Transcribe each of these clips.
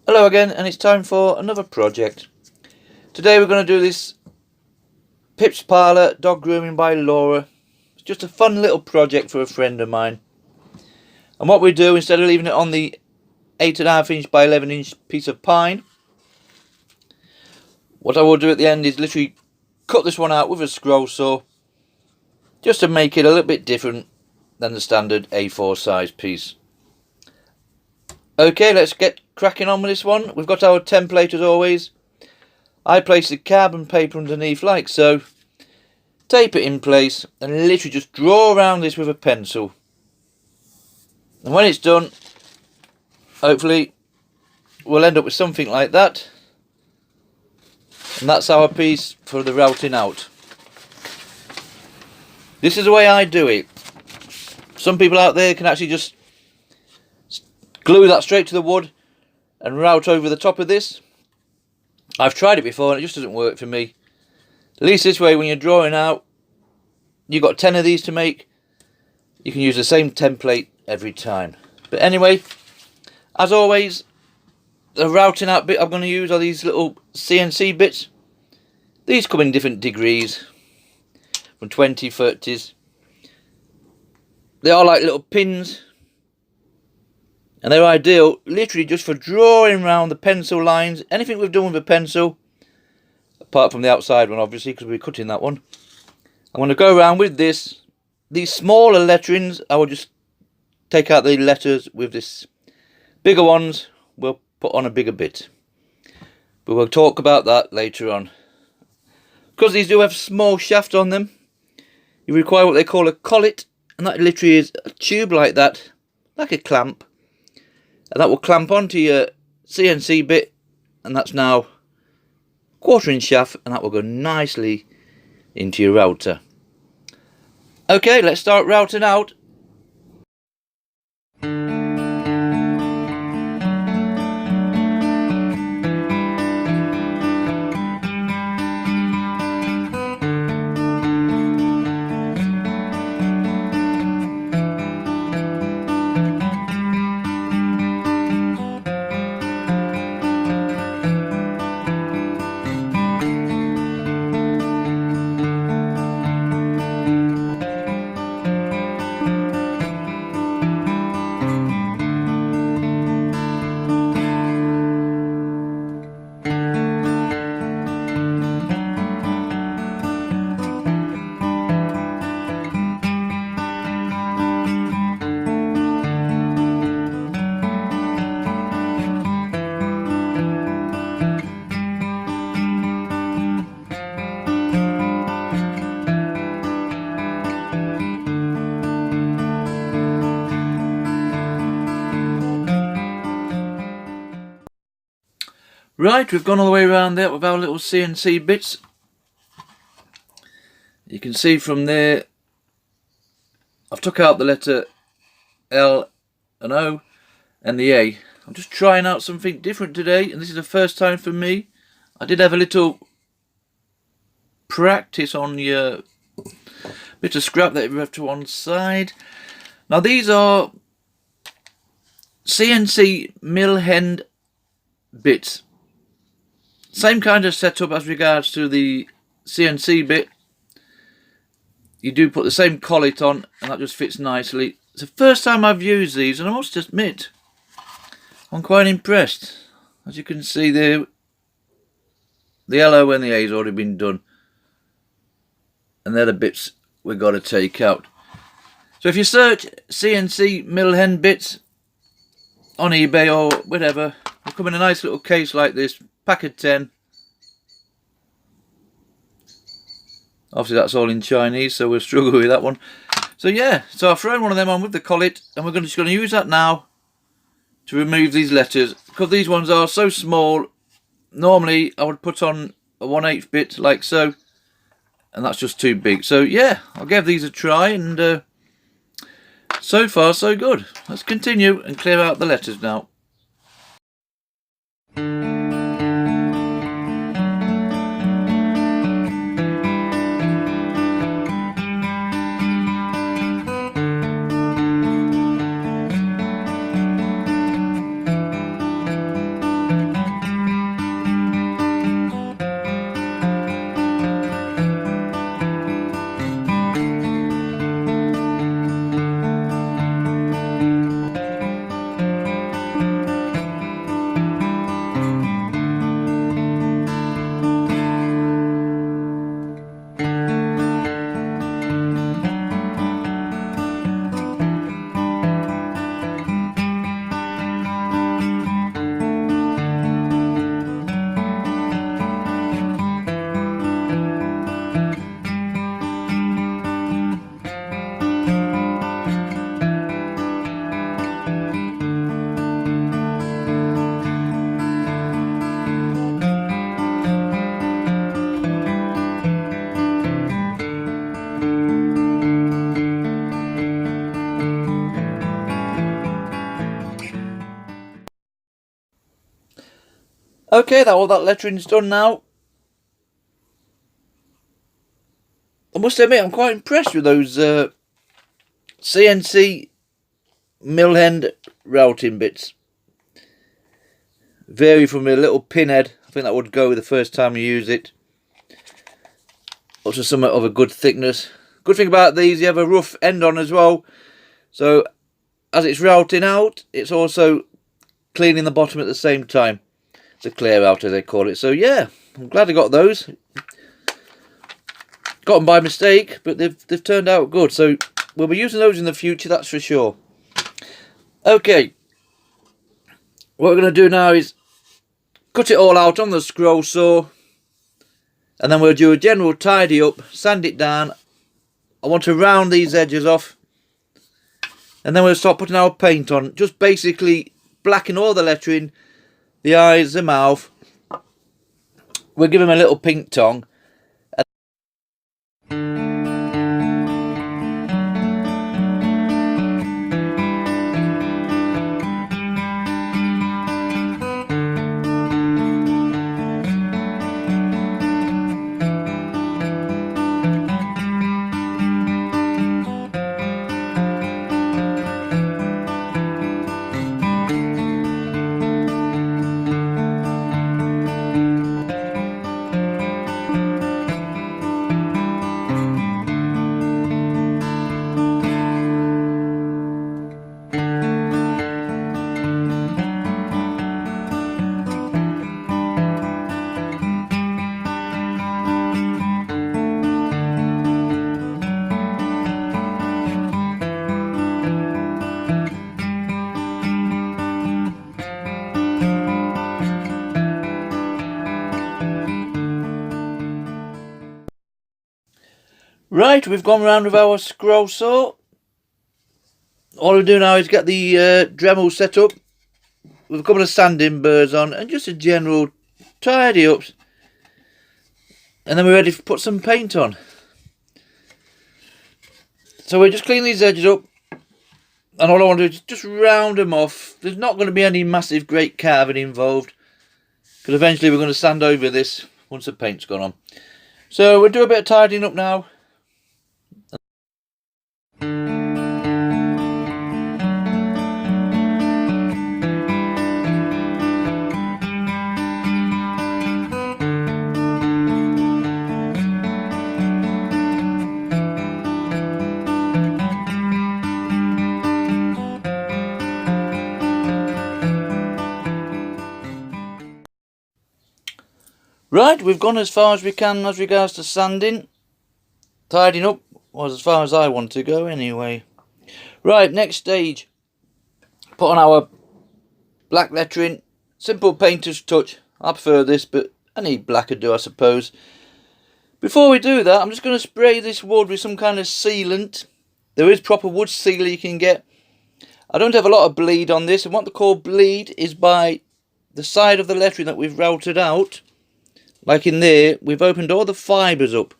Hello again, and it's time for another project. Today we're going to do this Pip's Parlour Dog Grooming by Laura. It's just a fun little project for a friend of mine. And what we do, instead of leaving it on the 8.5 inch by 11 inch piece of pine, what I will do at the end is literally cut this one out with a scroll saw, just to make it a little bit different than the standard A4 size piece. Okay, let's get cracking on with this one. We've got our template as always. I place the carbon paper underneath like so, tape it in place, and literally just draw around this with a pencil. And when it's done, hopefully we'll end up with something like that. And that's our piece for the routing out. This is the way I do it. Some people out there can actually just glue that straight to the wood and route over the top of this. I've tried it before and it just doesn't work for me. At least this way, when you're drawing out, you've got 10 of these to make, you can use the same template every time. But anyway, as always, the routing out bit I'm going to use are these little CNC bits. These come in different degrees, from 20, 30s. They are like little pins, and they're ideal literally just for drawing around the pencil lines. Anything we've done with a pencil, apart from the outside one obviously, because we're cutting that one. I'm going to go around with this. These smaller letterings, I will just take out the letters with this. Bigger ones we'll put on a bigger bit, but we'll talk about that later on. Because these do have a small shaft on them, you require what they call a collet, and that literally is a tube like that, like a clamp. And that will clamp onto your CNC bit, and that's now 1/4 inch shaft, and that will go nicely into your router. Okay, let's start routing out. Right, we've gone all the way around there with our little CNC bits. You can see from there, I've took out the letter L and O and the A. I'm just trying out something different today, and this is the first time for me. I did have a little practice on your bit of scrap that you have to one side. Now these are CNC mill hand bits. Same kind of setup as regards to the CNC bit. You do put the same collet on, and that just fits nicely. It's the first time I've used these, and I must admit, I'm quite impressed. As you can see there, the LO and the A has already been done, and they're the bits we've got to take out. So if you search CNC mill hand bits on eBay or whatever, they come in a nice little case like this. Pack of 10. Obviously that's all in Chinese, so we'll struggle with that one. So yeah, so I've thrown one of them on with the collet, and we're just going to use that now to remove these letters, because these ones are so small. Normally I would put on a 1/8 bit like so, and that's just too big. So yeah, I'll give these a try, and so far so good. Let's continue and clear out the letters now. Okay, all that lettering's done now. I must admit, I'm quite impressed with those CNC mill end routing bits. Vary from a little pinhead, I think that would go the first time you use it, up to somewhat of a good thickness. Good thing about these, you have a rough end on as well, so as it's routing out, it's also cleaning the bottom at the same time. It's a clear out, as they call it. So yeah, I'm glad I got those. Got them by mistake, but they've turned out good. So we'll be using those in the future, that's for sure. Okay, what we're going to do now is cut it all out on the scroll saw, and then we'll do a general tidy up, sand it down. I want to round these edges off, and then we'll start putting our paint on. Just basically blacken all the lettering, the eyes, the mouth. We'll give them a little pink tongue. Right, we've gone round with our scroll saw. All we do now is get the Dremel set up with a couple of sanding burrs on and just a general tidy up. And then we're ready to put some paint on. So we'll just clean these edges up. And all I want to do is just round them off. There's not going to be any massive great carving involved, because eventually we're going to sand over this once the paint's gone on. So we'll do a bit of tidying up now. Right, we've gone as far as we can as regards to sanding. Tidying up was as far as I want to go anyway. Right, next stage. Put on our black lettering. Simple painter's touch. I prefer this, but any black would do, I suppose. Before we do that, I'm just going to spray this wood with some kind of sealant. There is proper wood sealer you can get. I don't have a lot of bleed on this, and what they call bleed is by the side of the lettering that we've routed out. Like in there, we've opened all the fibres up.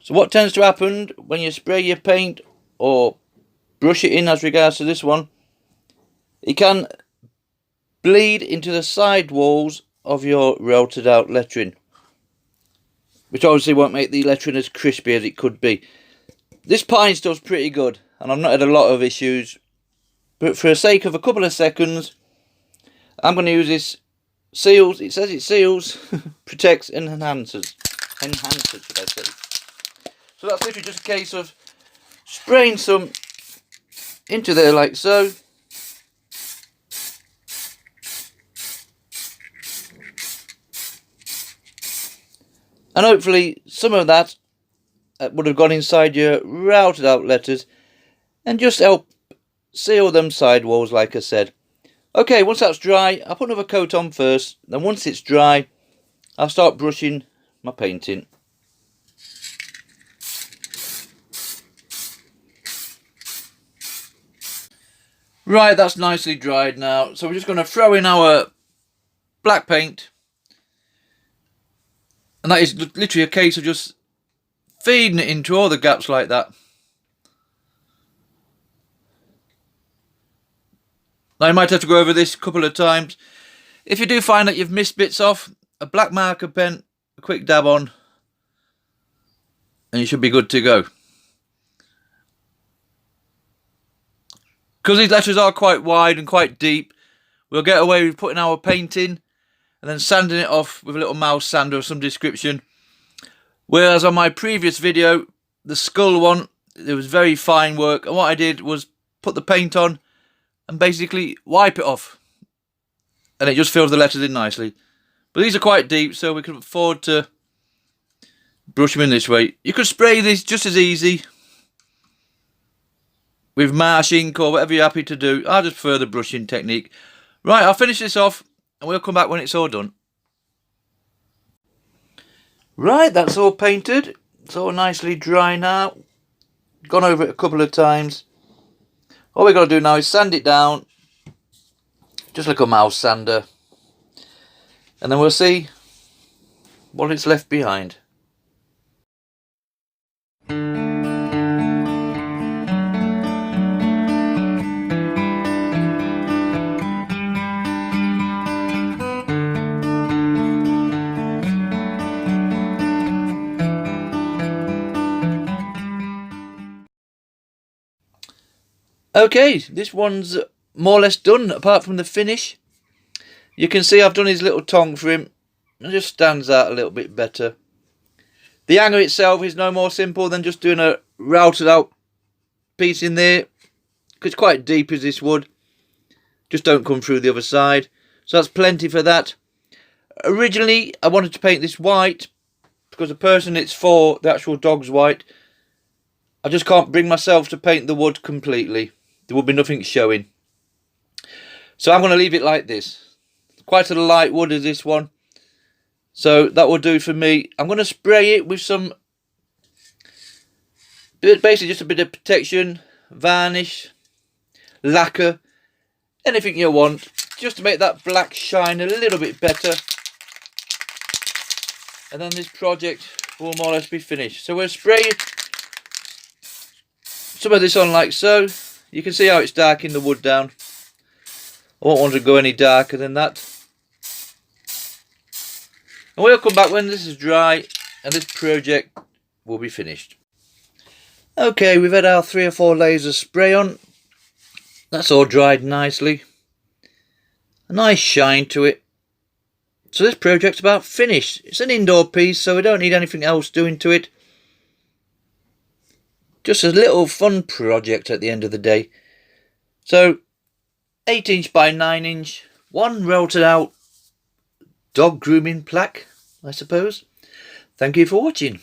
So what tends to happen when you spray your paint or brush it in as regards to this one, it can bleed into the side walls of your routed out lettering, which obviously won't make the lettering as crispy as it could be. This pine stuff's pretty good, and I've not had a lot of issues, but for the sake of a couple of seconds, I'm going to use this. Seals, it says it seals, protects and enhances. Enhances, should I say. So that's literally just a case of spraying some into there like so. And hopefully some of that would have gone inside your routed out letters and just help seal them sidewalls, like I said. Okay, once that's dry, I'll put another coat on first. Then once it's dry, I'll start brushing my painting. Right, that's nicely dried now. So we're just going to throw in our black paint. And that is literally a case of just feeding it into all the gaps like that. Now, I might have to go over this a couple of times. If you do find that you've missed bits off, a black marker pen, a quick dab on, and you should be good to go. Because these letters are quite wide and quite deep, we'll get away with putting our paint in and then sanding it off with a little mouse sander of some description. Whereas on my previous video, the skull one, it was very fine work, and what I did was put the paint on and basically wipe it off, and it just fills the letters in nicely. But these are quite deep, so we can afford to brush them in this way. You could spray this just as easy with marsh ink or whatever you're happy to do. I'll just prefer the brushing technique. Right, I'll finish this off and we'll come back when it's all done. Right, that's all painted. It's all nicely dry now. Gone over it a couple of times. All we've got to do now is sand it down, just like a mouse sander, and then we'll see what it's left behind. Okay, this one's more or less done, apart from the finish. You can see I've done his little tongue for him. It just stands out a little bit better. The hanger itself is no more simple than just doing a routed out piece in there. It's quite deep as this wood. Just don't come through the other side. So that's plenty for that. Originally, I wanted to paint this white because the person it's for, the actual dog's white. I just can't bring myself to paint the wood completely. There will be nothing showing. So I'm going to leave it like this. Quite a light wood is this one. So that will do for me. I'm going to spray it with some, basically just a bit of protection, varnish, lacquer, anything you want, just to make that black shine a little bit better. And then this project will more or less be finished. So we'll spray some of this on like so. You can see how it's darking the wood down. I won't want to go any darker than that. And we'll come back when this is dry and this project will be finished. Okay, we've had our 3 or 4 layers of spray on. That's all dried nicely. A nice shine to it. So this project's about finished. It's an indoor piece, so we don't need anything else doing to it. Just a little fun project at the end of the day. So 8" by 9", one routed out dog grooming plaque, I suppose. Thank you for watching.